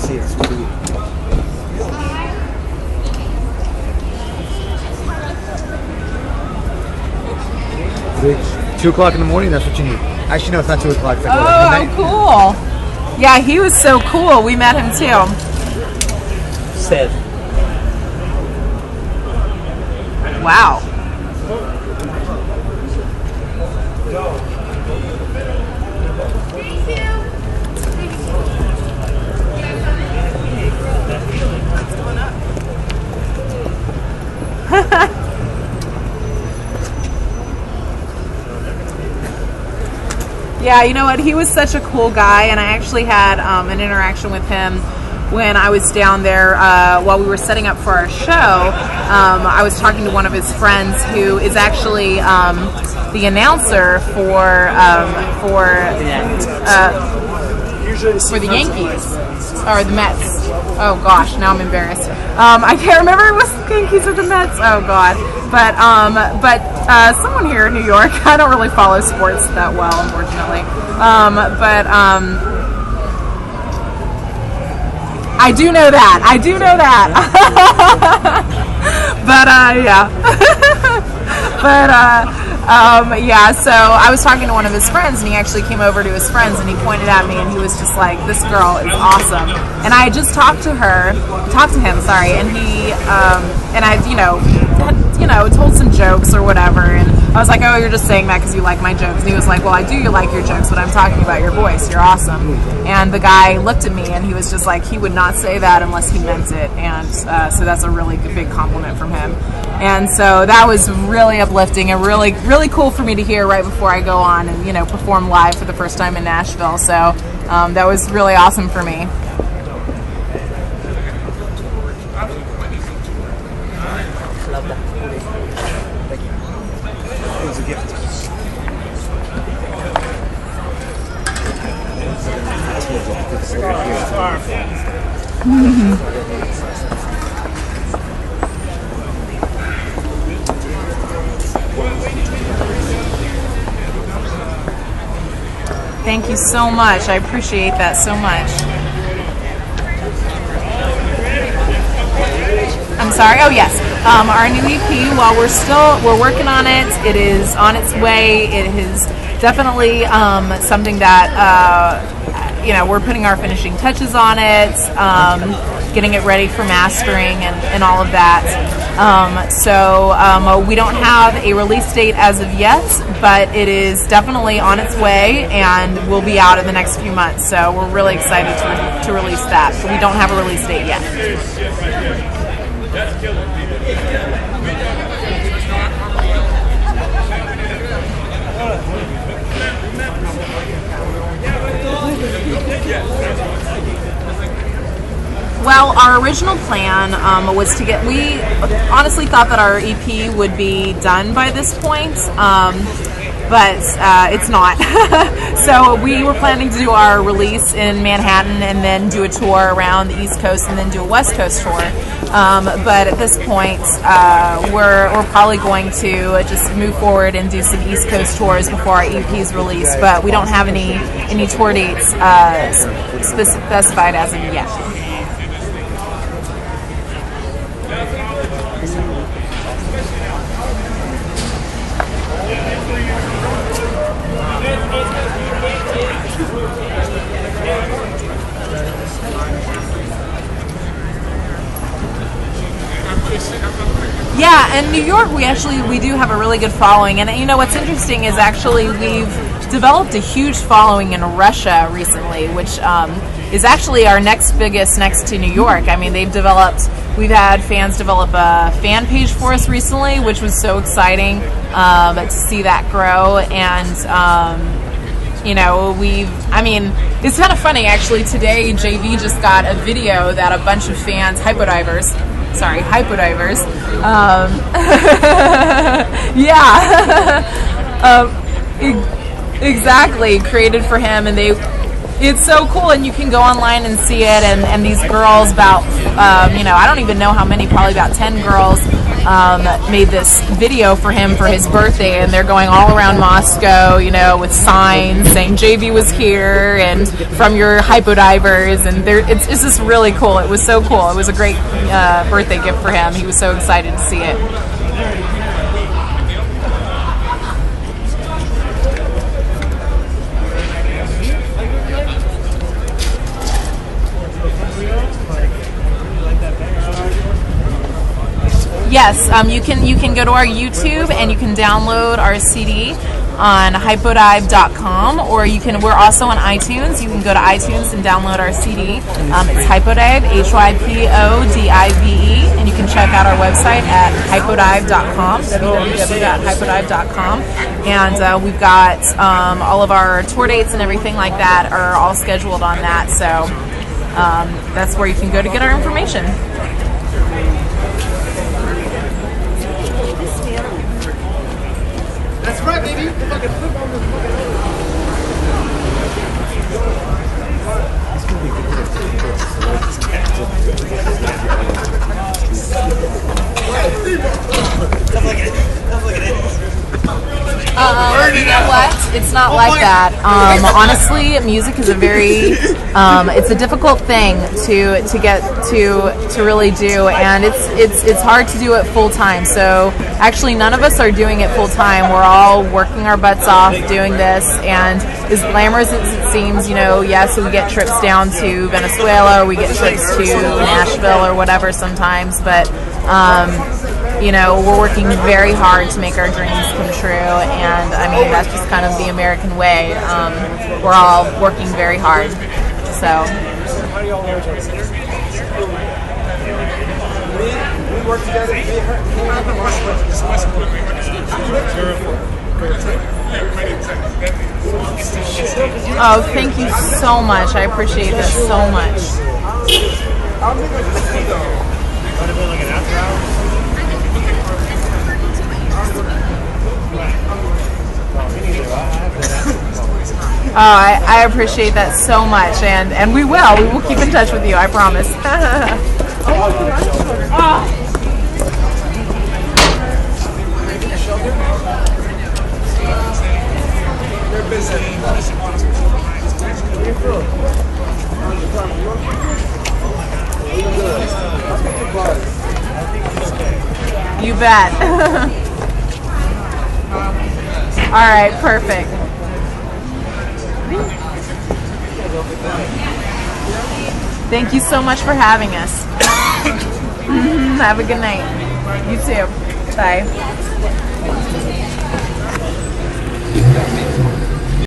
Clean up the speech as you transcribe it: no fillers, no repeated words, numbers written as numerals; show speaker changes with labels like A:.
A: see it. It's 2 o'clock in the morning, that's what you need. Actually, no, it's not 2 o'clock. It's like
B: oh, cool. Yeah, he was so cool. We met him too.
A: Seth.
B: Wow. Yeah, you know what? He was such a cool guy, and I actually had an interaction with him when I was down there while we were setting up for our show. I was talking to one of his friends who is actually the announcer for the Yankees or the Mets. Oh gosh, now I'm embarrassed. I can't remember if it was the Yankees or the Mets. Oh god. But someone here in New York. I don't really follow sports that well, unfortunately. I do know that. Yeah. Yeah, so I was talking to one of his friends, and he actually came over to his friends, and he pointed at me, and he was just like, "This girl is awesome." And I had just talked to him, and he, and I, told some jokes or whatever, and I was like, "Oh, you're just saying that because you like my jokes." And he was like, "Well, I do like your jokes, but I'm talking about your voice. You're awesome." And the guy looked at me, and he was just like, he would not say that unless he meant it, and so that's a really big compliment from him. And so that was really uplifting and really, really cool for me to hear right before I go on and, perform live for the first time in Nashville. So that was really awesome for me.
A: Love that. Thank you. It was a gift.
B: Thank you so much. I appreciate that so much. I'm sorry. Oh yes, our new EP. While we're working on it. It is on its way. It is definitely something that we're putting our finishing touches on it, getting it ready for mastering and all of that. So we don't have a release date as of yet, but it is definitely on its way and will be out in the next few months. So we're really excited to release that. So we don't have a release date yet. That's killing Well, our original plan was to get, we honestly thought that our EP would be done by this point, but it's not. So we were planning to do our release in Manhattan and then do a tour around the East Coast and then do a West Coast tour. But at this point, we're probably going to just move forward and do some East Coast tours before our EP is released, but we don't have any tour dates specified as of yet. Yeah, in New York we do have a really good following, and what's interesting is actually we've developed a huge following in Russia recently, which is actually our next biggest next to New York. I mean, we've had fans develop a fan page for us recently, which was so exciting to see that grow. And it's kind of funny actually. Today JV just got a video that a bunch of fans, hypodivers, exactly, created for him, and it's so cool, and you can go online and see it, and these girls, about I don't even know how many, probably about 10 girls, made this video for him for his birthday, and they're going all around Moscow, you know, with signs saying JV was here and from your hypodivers, and it's just really cool. It was so cool. It was a great birthday gift for him. He was so excited to see it. Yes, you can go to our YouTube and you can download our CD on hypodive.com, or we're also on iTunes. You can go to iTunes and download our CD. It's Hypodive, HYPODIVE, and you can check out our website at hypodive.com, www.hypodive.com, and we've got all of our tour dates and everything like that are all scheduled on that, so that's where you can go to get our information.
A: That's right, baby. Fucking flip on this
B: You know what? It's not like that. Honestly, music is a very, it's a difficult thing to get to really do, and it's hard to do it full time. So actually, none of us are doing it full time. We're all working our butts off doing this, and as glamorous as it seems, you know, yes, we get trips down to Venezuela, or we get trips to Nashville or whatever sometimes, but you know, we're working very hard to make our dreams come true, and I mean, that's just kind of the American way. We're all working very hard, so.
A: We work together.
B: Oh, thank you so much. I appreciate this so much. Oh, I appreciate that so much, and we will keep in touch with you, I promise. You bet. All right, perfect. Thank you so much for having us. Have a good night. You too. Bye.